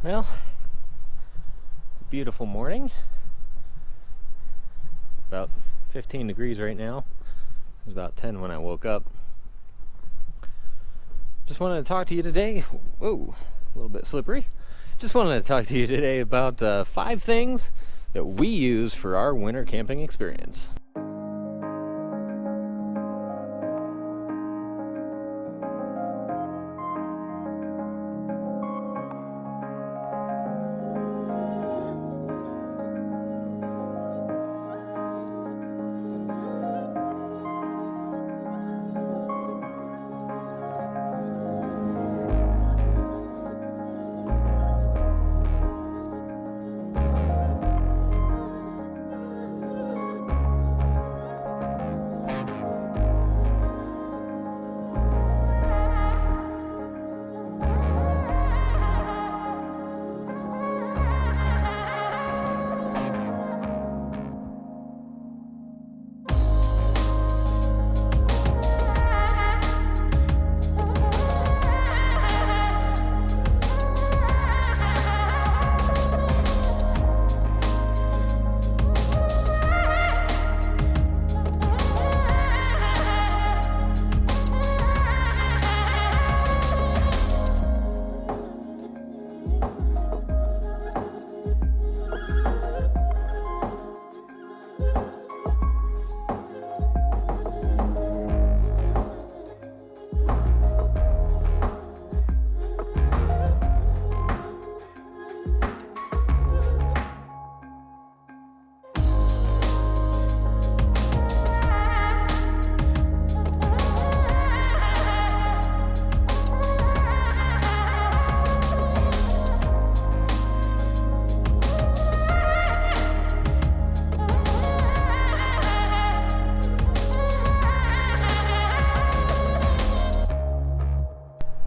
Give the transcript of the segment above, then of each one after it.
Well, it's a beautiful morning. About 15 degrees right now. It was about 10 when I woke up. Just wanted to talk to you today. Whoa, a little bit slippery. Just wanted to talk to you today about 5 things that we use for our winter camping experience.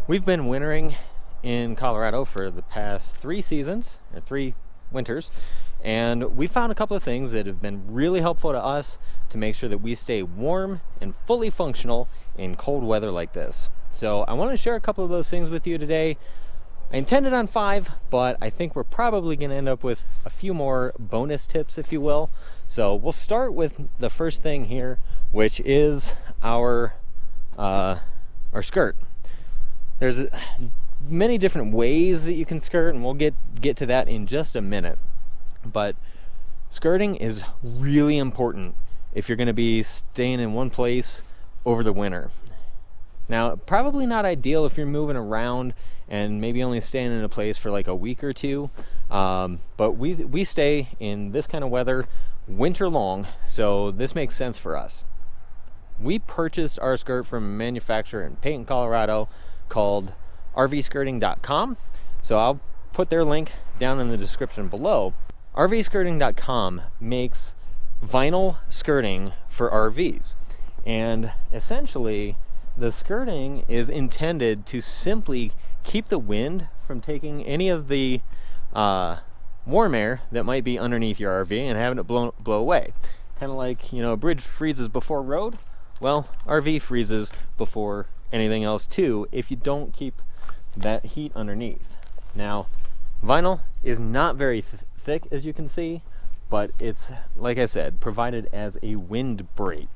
We've been wintering in Colorado for the past 3 seasons, or 3 winters, and we found a couple of things that have been really helpful to us to make sure that we stay warm and fully functional in cold weather like this. So I want to share a couple of those things with you today. I intended on 5, but I think we're probably going to end up with a few more bonus tips, if you will. So we'll start with the first thing here, which is our skirt. There's many different ways that you can skirt, and we'll get to that in just a minute. But skirting is really important if you're going to be staying in one place over the winter. Now, probably not ideal if you're moving around and maybe only staying in a place for like a week or two. But we stay in this kind of weather winter long, so this makes sense for us. We purchased our skirt from a manufacturer in Payton, Colorado, called rvskirting.com. So I'll put their link down in the description below. rvskirting.com makes vinyl skirting for RVs, and essentially the skirting is intended to simply keep the wind from taking any of the warm air that might be underneath your RV and having it blow away. Kind of like, a bridge freezes before road. Well, RV freezes before anything else too if you don't keep that heat underneath. Now, vinyl is not very thick, as you can see, but it's, like I said, provided as a windbreak.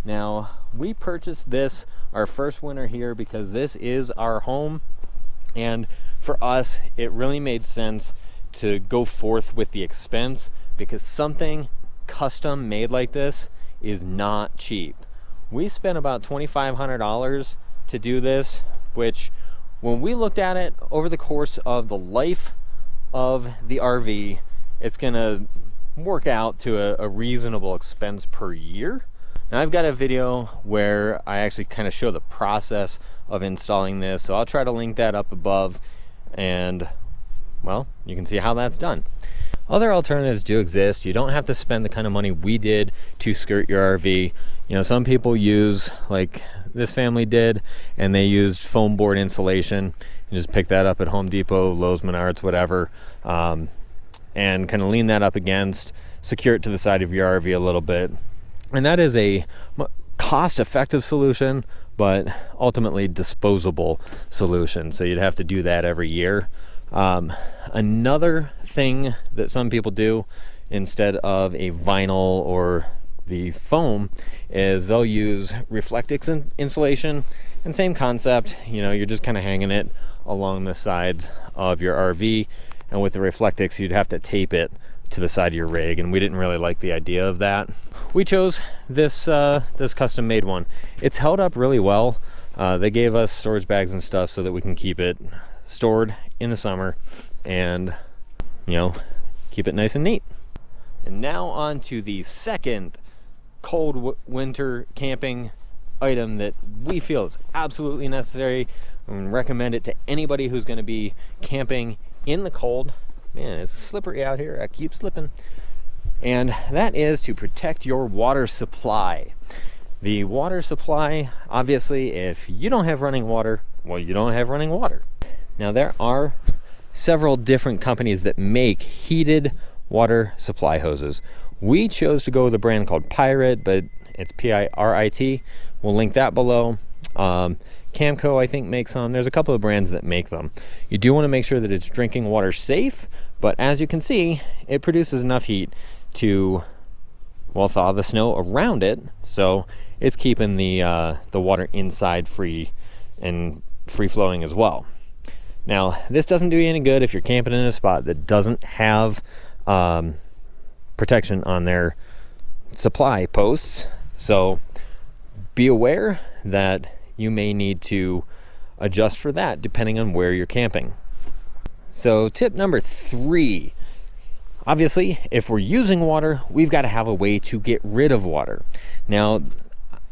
Now, we purchased this our first winter here because this is our home, and for us it really made sense to go forth with the expense, because something custom made like this is not cheap. We spent about $2,500 to do this, which when we looked at it over the course of the life of the RV, it's gonna work out to a reasonable expense per year. And I've got a video where I actually kind of show the process of installing this, so I'll try to link that up above, and well, you can see how that's done. Other alternatives do exist. You don't have to spend the kind of money we did to skirt your RV. Some people use, like this family did, and they used foam board insulation. You just pick that up at Home Depot, Lowe's, Menards, whatever, and kind of lean that up against, secure it to the side of your RV a little bit. And that is a cost-effective solution, but ultimately disposable solution. So you'd have to do that every year. Another thing that some people do instead of a vinyl or the foam is they'll use Reflectix insulation, and same concept, you know, you're just kind of hanging it along the sides of your RV, and with the Reflectix you'd have to tape it to the side of your rig, and we didn't really like the idea of that. We chose this this custom made one. It's held up really well. They gave us storage bags and stuff so that we can keep it stored in the summer and, you know, keep it nice and neat. And now on to the second cold winter camping item that we feel is absolutely necessary and recommend it to anybody who's going to be camping in the cold. Man, it's slippery out here. I keep slipping. And that is to protect your water supply. The water supply, obviously, if you don't have running water, well, you don't have running water. Now, there are several different companies that make heated water supply hoses. We chose to go with a brand called Pirate, but it's P-I-R-I-T. We'll link that below. Camco, I think, makes them. There's a couple of brands that make them. You do want to make sure that it's drinking water safe, but as you can see, it produces enough heat to, well, thaw the snow around it, so it's keeping the water inside free and free flowing as well. Now, this doesn't do you any good if you're camping in a spot that doesn't have protection on their supply posts, so be aware that you may need to adjust for that depending on where you're camping. So tip number 3, obviously, if we're using water, we've got to have a way to get rid of water. Now,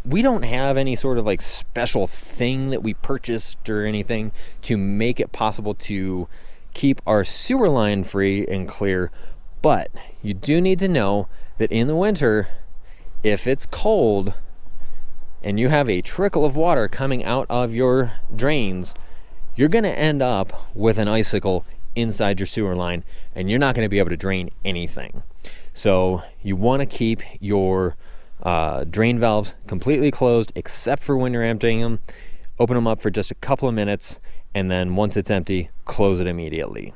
we don't have any sort of like special thing that we purchased or anything to make it possible to keep our sewer line free and clear, but you do need to know that in the winter, if it's cold and you have a trickle of water coming out of your drains, you're going to end up with an icicle inside your sewer line, and you're not going to be able to drain anything. So you want to keep your drain valves completely closed except for when you're emptying them. Open them up for just a couple of minutes, and then once it's empty, close it immediately.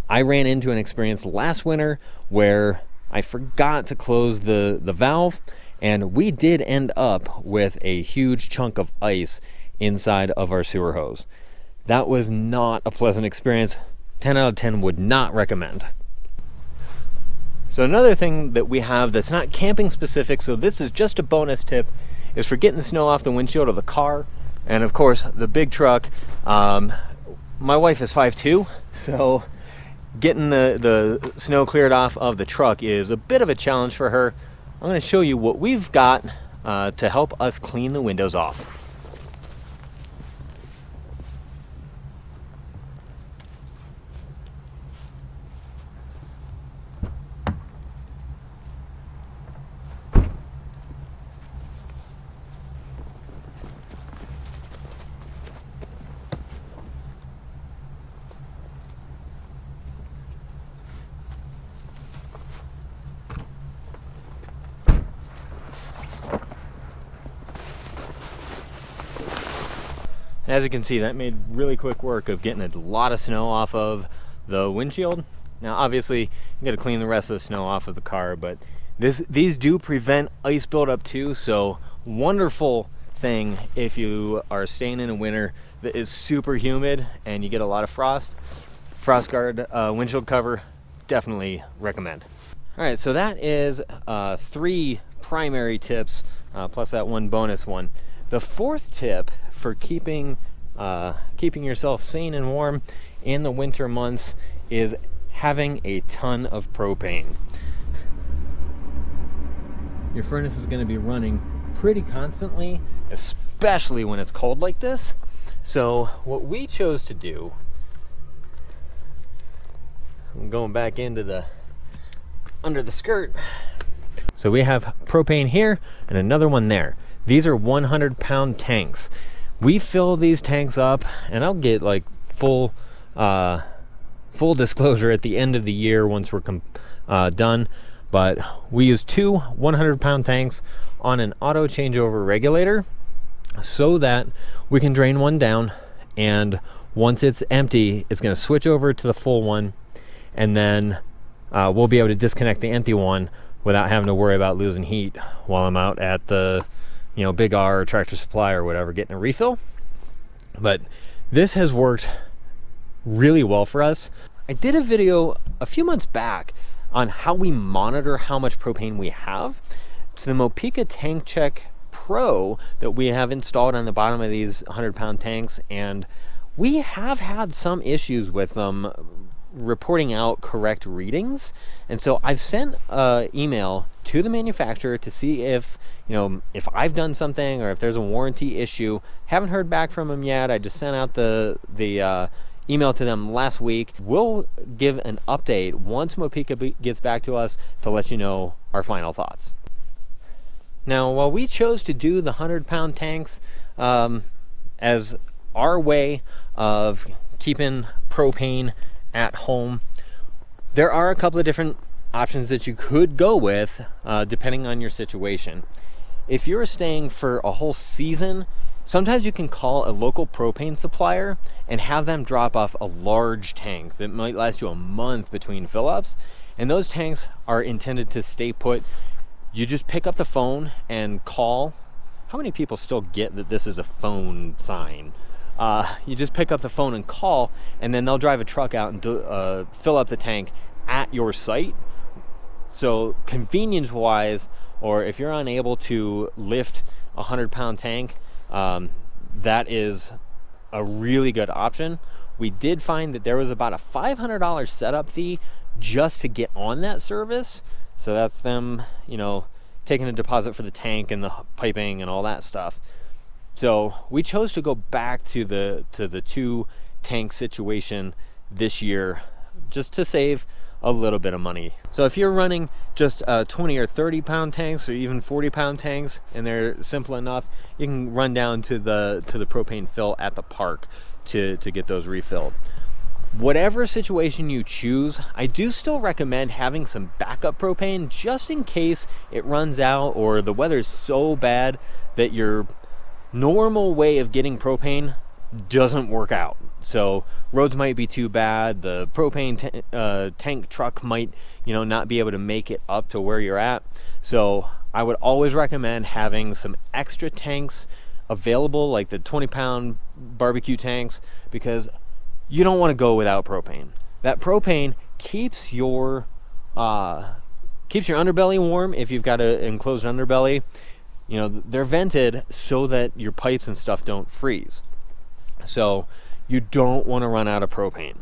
I ran into an experience last winter where I forgot to close the valve, and we did end up with a huge chunk of ice inside of our sewer hose. That was not a pleasant experience. 10 out of 10 would not recommend. So another thing that we have that's not camping specific, so this is just a bonus tip, is for getting the snow off the windshield of the car. And of course, the big truck. My wife is 5'2", so getting the snow cleared off of the truck is a bit of a challenge for her. I'm going to show you what we've got to help us clean the windows off. As you can see, that made really quick work of getting a lot of snow off of the windshield. Now obviously you got to clean the rest of the snow off of the car, but these do prevent ice buildup too, so wonderful thing if you are staying in a winter that is super humid and you get a lot of frost guard windshield cover, definitely recommend. All right, so that is 3 primary tips plus that one bonus one. The 4th tip for keeping yourself sane and warm in the winter months is having a ton of propane. Your furnace is going to be running pretty constantly, especially when it's cold like this. So what we chose to do, I'm going back into under the skirt. So we have propane here and another one there. These are 100-pound tanks. We fill these tanks up, and I'll get like full disclosure at the end of the year once we're done, but we use 2 100-pound tanks on an auto changeover regulator so that we can drain one down, and Once it's empty, it's going to switch over to the full one, and then we'll be able to disconnect the empty one without having to worry about losing heat while I'm out at the, you know, Big R or Tractor Supply or whatever getting a refill. But this has worked really well for us. I did a video a few months back on how we monitor how much propane we have. It's the Mopica Tank Check Pro that we have installed on the bottom of these 100-pound tanks, and we have had some issues with them reporting out correct readings. And so I've sent an email to the manufacturer to see if, you know, if I've done something or if there's a warranty issue. Haven't heard back from them yet. I just sent out the email to them last week. We'll give an update once Mopica gets back to us to let you know our final thoughts. Now, while we chose to do the 100-pound tanks as our way of keeping propane at home, there are a couple of different options that you could go with depending on your situation. If you're staying for a whole season, sometimes you can call a local propane supplier and have them drop off a large tank that might last you a month between fill-ups, and those tanks are intended to stay put. You just pick up the phone and call. How many people still get that this is a phone sign? You just pick up the phone and call, and then they'll drive a truck out and fill up the tank at your site. So convenience wise, or if you're unable to lift a 100-pound tank, that is a really good option. We did find that there was about a $500 setup fee just to get on that service. So that's them, you know, taking a deposit for the tank and the piping and all that stuff. So we chose to go back to the 2 tank situation this year just to save a little bit of money. So if you're running just 20 or 30-pound tanks or even 40-pound tanks and they're simple enough, you can run down to the propane fill at the park to get those refilled. Whatever situation you choose, I do still recommend having some backup propane just in case it runs out or the weather's so bad that your normal way of getting propane doesn't work out. So roads might be too bad, the propane tank truck might, you know, not be able to make it up to where you're at. So I would always recommend having some extra tanks available, like the 20-pound barbecue tanks, because you don't want to go without propane. That propane keeps your underbelly warm if you've got an enclosed underbelly. You know, they're vented so that your pipes and stuff don't freeze. So you don't want to run out of propane.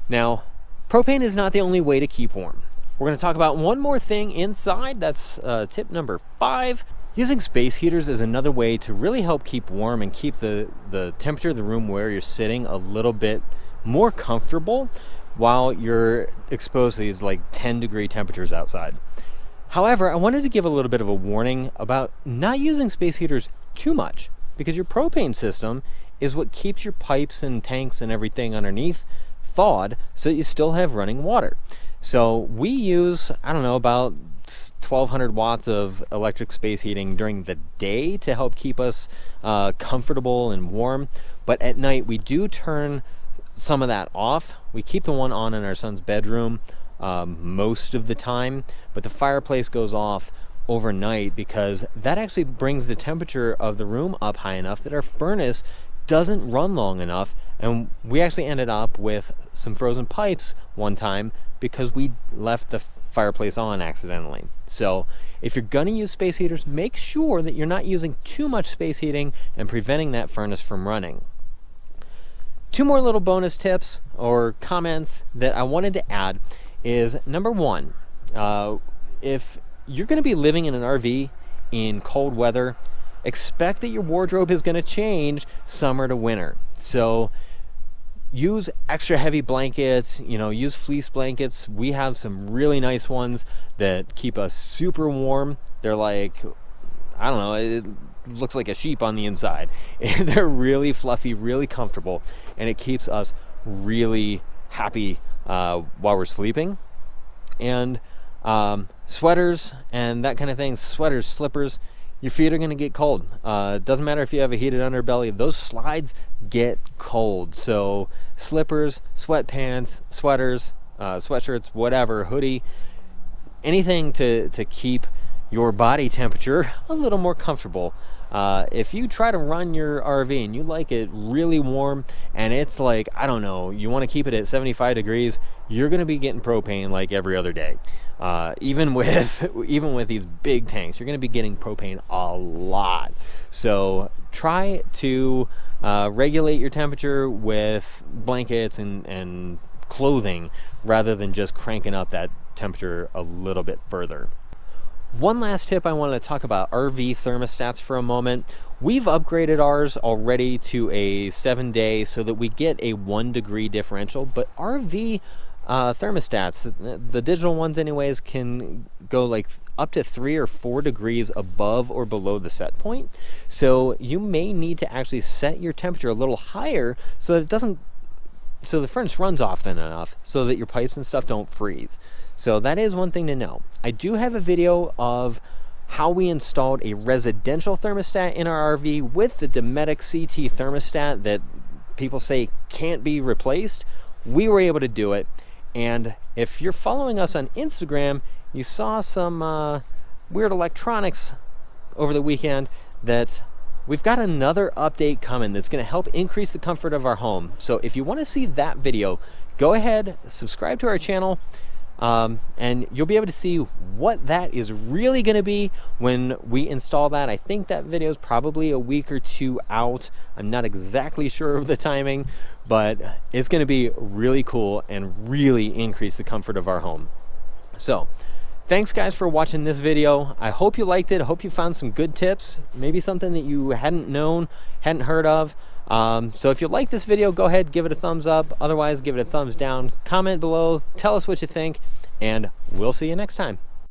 Now, propane is not the only way to keep warm. We're going to talk about one more thing inside. That's tip number 5. Using space heaters is another way to really help keep warm and keep the temperature of the room where you're sitting a little bit more comfortable while you're exposed to these like 10-degree temperatures outside. However, I wanted to give a little bit of a warning about not using space heaters too much, because your propane system is what keeps your pipes and tanks and everything underneath thawed so that you still have running water. So we use, I don't know, about 1,200 watts of electric space heating during the day to help keep us comfortable and warm. But at night, we do turn some of that off. We keep the one on in our son's bedroom most of the time, but the fireplace goes off overnight because that actually brings the temperature of the room up high enough that our furnace doesn't run long enough. And we actually ended up with some frozen pipes one time because we left the fireplace on accidentally. So if you're gonna use space heaters, make sure that you're not using too much space heating and preventing that furnace from running. 2 more little bonus tips or comments that I wanted to add is, number 1, if you're going to be living in an RV in cold weather, expect that your wardrobe is going to change summer to winter. So use extra heavy blankets, you know, use fleece blankets. We have some really nice ones that keep us super warm. They're like, I don't know, it looks like a sheep on the inside. They're really fluffy, really comfortable, and it keeps us really happy while we're sleeping. And sweaters and that kind of thing, sweaters, slippers, your feet are going to get cold. Doesn't matter if you have a heated underbelly, those slides get cold. So slippers, sweatpants, sweaters, sweatshirts, whatever, hoodie, anything to keep your body temperature a little more comfortable. If you try to run your RV and you like it really warm and it's like, I don't know, you want to keep it at 75 degrees, you're going to be getting propane like every other day. Even with these big tanks, you're going to be getting propane a lot. So try to regulate your temperature with blankets and clothing rather than just cranking up that temperature a little bit further. One last tip, I wanted to talk about RV thermostats for a moment. We've upgraded ours already to a 7-day so that we get a 1 degree differential, but RV thermostats, the digital ones anyways, can go like up to 3 or 4 degrees above or below the set point. So you may need to actually set your temperature a little higher so that it doesn't, so the furnace runs often enough so that your pipes and stuff don't freeze. So that is one thing to know. I do have a video of how we installed a residential thermostat in our RV with the Dometic CT thermostat that people say can't be replaced. We were able to do it. And if you're following us on Instagram, you saw some weird electronics over the weekend that we've got another update coming that's going to help increase the comfort of our home. So if you want to see that video, go ahead, subscribe to our channel. And you'll be able to see what that is really going to be when we install that. I think that video is probably a week or 2 out. I'm not exactly sure of the timing, but it's going to be really cool and really increase the comfort of our home. So thanks guys for watching this video. I hope you liked it. I hope you found some good tips, maybe something that you hadn't known, hadn't heard of. So if you like this video, go ahead, give it a thumbs up. Otherwise, give it a thumbs down. Comment below, tell us what you think, and we'll see you next time.